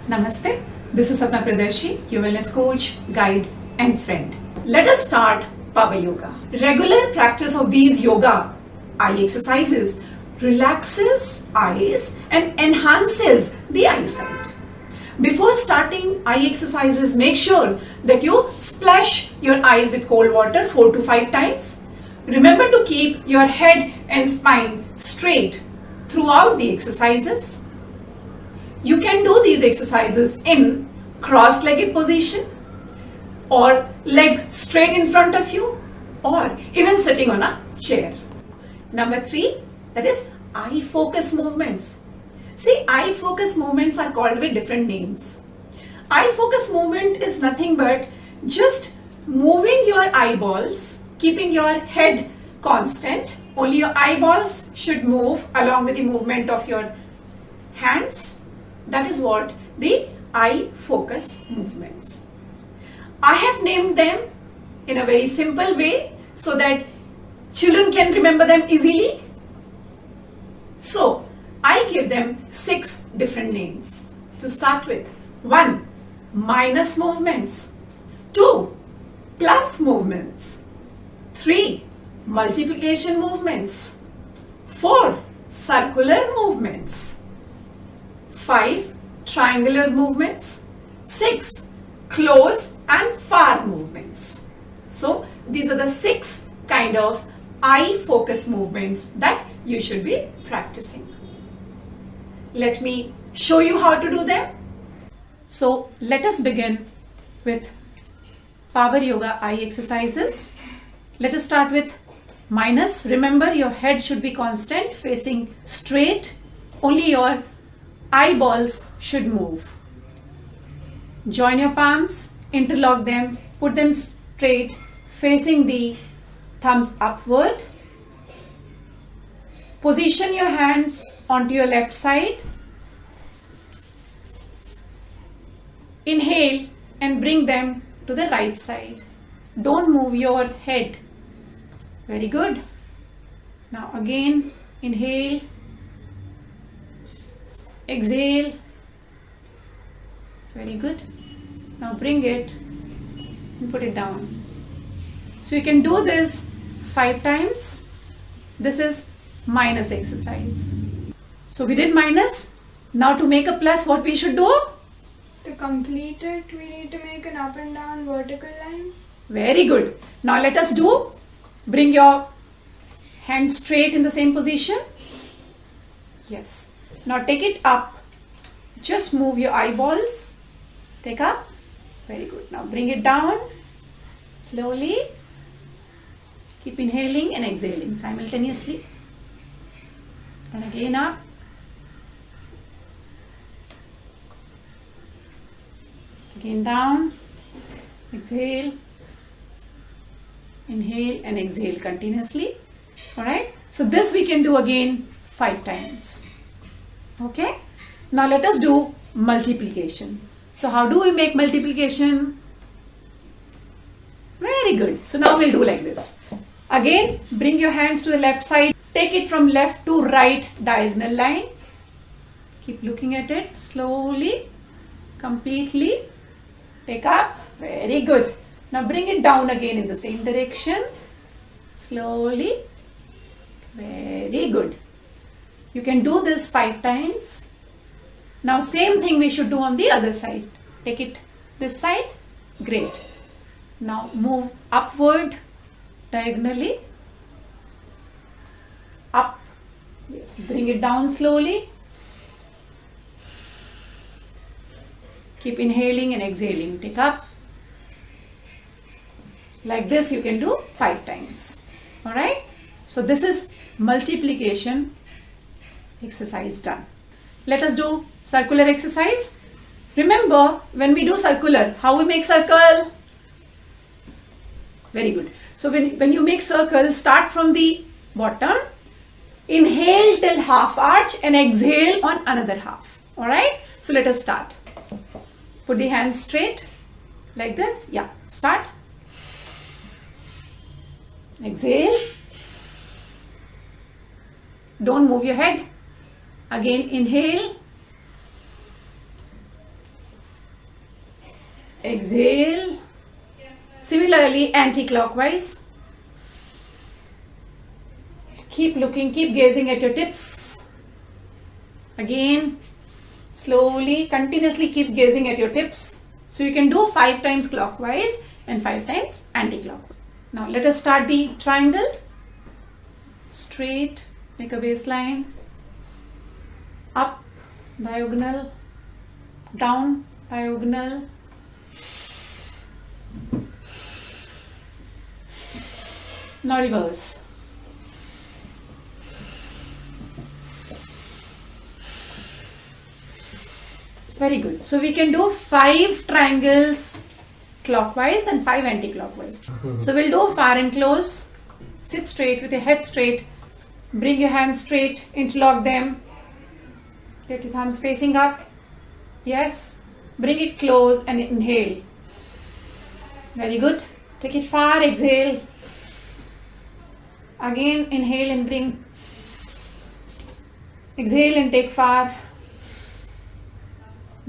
Namaste, this is Sapna Pradarshi, your wellness coach, guide and friend. Let us start Power Yoga. Regular practice of these yoga eye exercises relaxes eyes and enhances the eyesight. Before starting eye exercises, make sure that you splash your eyes with cold water 4 to 5 times. Remember to keep your head and spine straight throughout the exercises. You can do these exercises in cross-legged position or legs straight in front of you or even sitting on a chair. Number 3, that is eye focus movements. See, eye focus movements are called with different names. Eye focus movement is nothing but just moving your eyeballs, keeping your head constant. Only your eyeballs should move along with the movement of your hands. That is what the eye focus movements. I have named them in a very simple way so that children can remember them easily. So, I give them 6 different names. To start with, 1. Minus movements. 2. Plus movements. 3. Multiplication movements. 4. Circular movements. 5. Triangular movements. 6. Close and far movements. So, these are the 6 kind of eye focus movements that you should be practicing. Let me show you how to do them. So, let us begin with Power Yoga eye exercises. Let us start with minus. Remember, your head should be constant, facing straight. Only your eyeballs should move. Join your palms, interlock them, put them straight, facing the thumbs upward. Position your hands onto your left side. Inhale and bring them to the right side. Don't move your head. Very good. Now again, inhale. Exhale. Very good. Now bring it and put it down. So you can do this 5 times. This is minus exercise. So we did minus. Now to make a plus, what we should do? To complete it, we need to make an up and down vertical line. Very good. Now let us do. Bring your hand straight in the same position. Yes. Now take it up. Just move your eyeballs. Take up. Very good. Now bring it down. Slowly. Keep inhaling and exhaling simultaneously. And again up. Again down. Exhale. Inhale and exhale continuously. Alright. So this we can do again 5 times. Okay. Now let us do multiplication. So how do we make multiplication? Very good. So now we'll do like this. Again, bring your hands to the left side. Take it from left to right diagonal line. Keep looking at it slowly, completely. Take up. Very good. Now bring it down again in the same direction. Slowly. Very good. You can do this 5 times. Now same thing we should do on the other side. Take it this side. Great. Now move upward diagonally. Up. Yes. Bring it down slowly. Keep inhaling and exhaling. Take up. Like this you can do 5 times. Alright. So this is multiplication exercise done. Let us do circular exercise. Remember, when we do circular, how we make circle? Very good. So when you make circle, start from the bottom. Inhale till half arch and exhale on another half. Alright. So let us start. Put the hands straight like this. Yeah. Start. Exhale. Don't move your head. Again inhale. exhale. Similarly, anti-clockwise. Keep looking, keep gazing at your tips. Again, slowly, continuously keep gazing at your tips. So you can do 5 times clockwise and 5 times anti-clockwise. Now let us start the triangle. Straight, make a baseline. Up, diagonal. Down, diagonal. Now reverse. Very good. So we can do 5 triangles clockwise and 5 anti-clockwise. So we'll do far and close. Sit straight with your head straight. Bring your hands straight. Interlock them. Get your thumbs facing up. Yes. Bring it close and inhale. Very good. Take it far. Exhale. Again inhale and bring. Exhale and take far.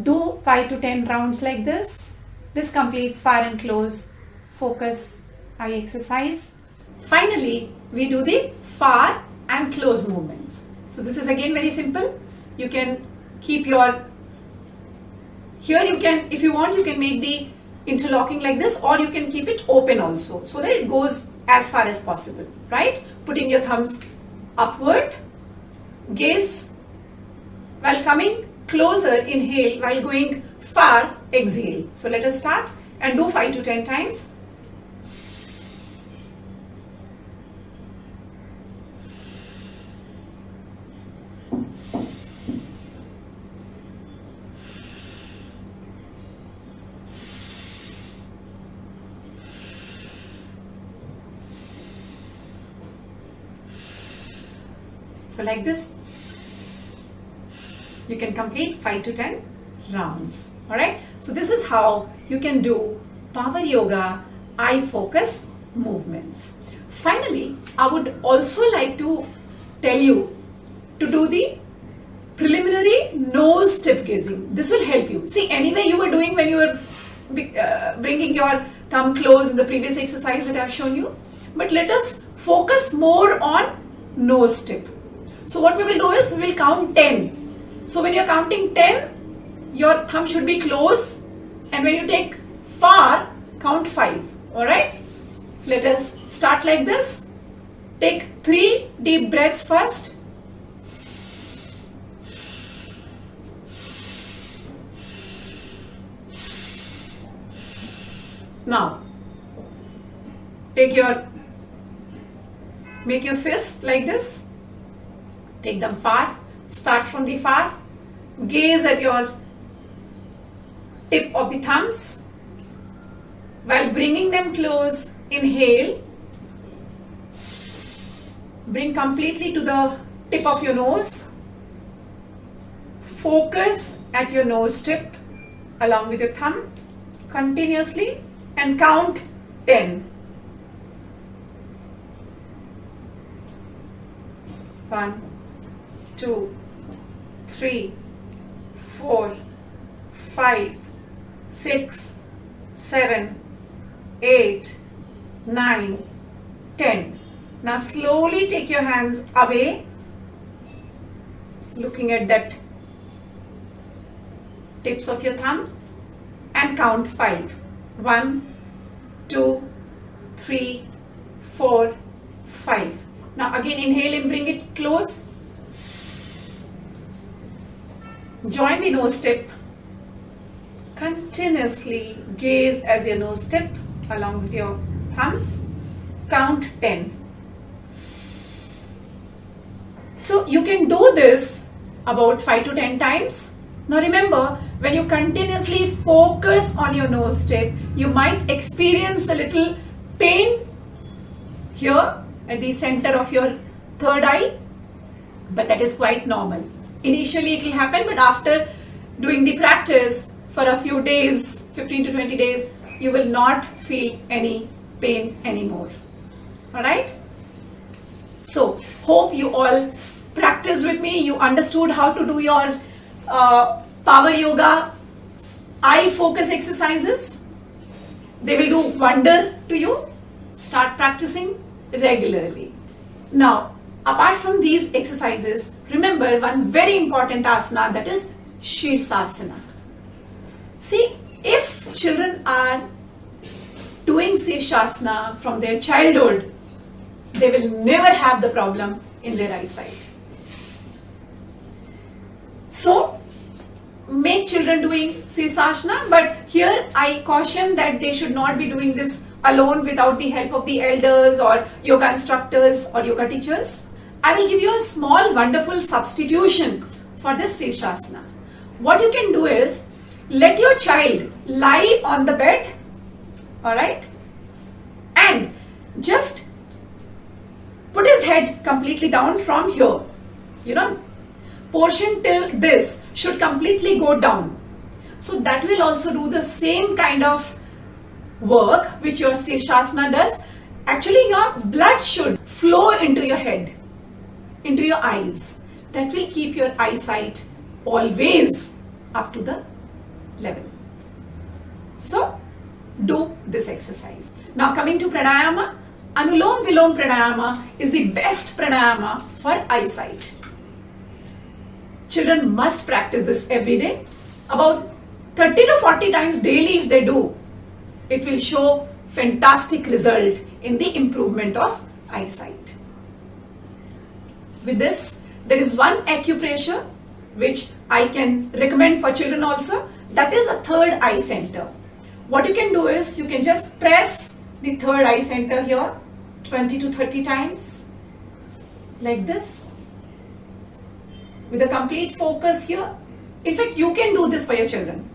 Do 5 to 10 rounds like this. This completes far and close focus eye exercise. Finally, we do the far and close movements. So this is again very simple. You can keep your, here you can, if you want, you can make the interlocking like this, or you can keep it open also, so that it goes as far as possible, right? Putting your thumbs upward, gaze while coming closer, inhale, while going far, exhale. So let us start and do 5 to 10 times. So like this, you can complete 5 to 10 rounds. Alright, so this is how you can do power yoga eye focus movements. Finally, I would also like to tell you to do the preliminary nose tip gazing. This will help you. See, anyway you were doing when you were bringing your thumb close in the previous exercise that I have shown you. But let us focus more on nose tip. So what we will do is we will count 10. So when you are counting 10, your thumb should be close, and when you take far, count 5. Alright? Let us start like this. Take 3 deep breaths first. Now, make your fist like this. Take them far. Start from the far. Gaze at your tip of the thumbs. While bringing them close, inhale. Bring completely to the tip of your nose. Focus at your nose tip along with your thumb continuously and count 10. 1, 2, 3, 4, 5, 6, 7, 8, 9, 10. Now slowly take your hands away, looking at that tips of your thumbs, and count 5. 1, 2, 3, 4, 5. Now again inhale and bring it close. Join the nose tip. Continuously gaze as your nose tip along with your thumbs. Count 10. So you can do this about 5 to 10 times. Now remember, when you continuously focus on your nose tip, you might experience a little pain here at the center of your third eye, but that is quite normal. Initially it will happen, but after doing the practice for a few days, 15 to 20 days, you will not feel any pain anymore. Alright? So, hope you all practiced with me. You understood how to do your power yoga eye focus exercises. They will do wonder to you. Start practicing regularly. Now, apart from these exercises, remember one very important asana, that is Shirsasana. See, if children are doing Shirsasana from their childhood, they will never have the problem in their eyesight. So, make children doing Shirsasana, but here I caution that they should not be doing this alone without the help of the elders or yoga instructors or yoga teachers. I will give you a small wonderful substitution for this Shirsasana. What you can do is, let your child lie on the bed, alright, and just put his head completely down from here. You know, portion till this should completely go down. So that will also do the same kind of work which your Shirsasana does. Actually, your blood should flow into your head, into your eyes. That will keep your eyesight always up to the level. So, do this exercise. Now coming to pranayama, Anulom Vilom pranayama is the best pranayama for eyesight. Children must practice this every day. About 30 to 40 times daily if they do, it will show fantastic result in the improvement of eyesight. With this, there is one acupressure which I can recommend for children also. That is a third eye center. What you can do is, you can just press the third eye center here 20 to 30 times like this, with a complete focus here. In fact, you can do this for your children.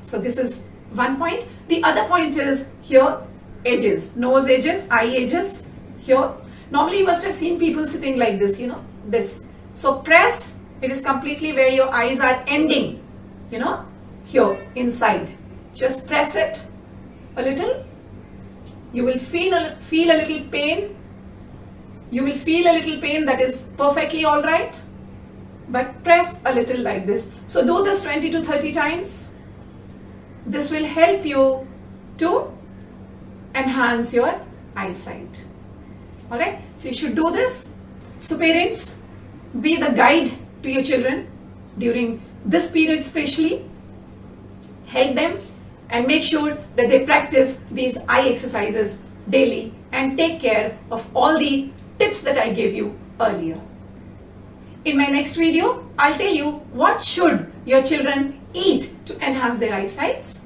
So this is one point. The other point is here, edges, nose edges, eye edges here. Normally you must have seen people sitting like this, you know, this. So press, it is completely where your eyes are ending, you know, here inside. Just press it a little. You will feel a little pain. You will feel a little pain, that is perfectly alright. But press a little like this. So do this 20 to 30 times. This will help you to enhance your eyesight. Alright, so you should do this. So parents, be the guide to your children during this period especially. Help them and make sure that they practice these eye exercises daily and take care of all the tips that I gave you earlier. In my next video, I'll tell you what should your children eat to enhance their eyesight,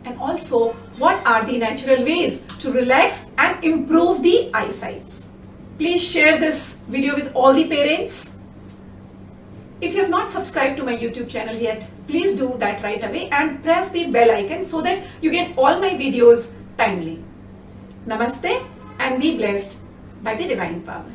and also what are the natural ways to relax and improve the eyesight. Please share this video with all the parents. If you have not subscribed to my YouTube channel yet, please do that right away and press the bell icon so that you get all my videos timely. Namaste and be blessed by the divine power.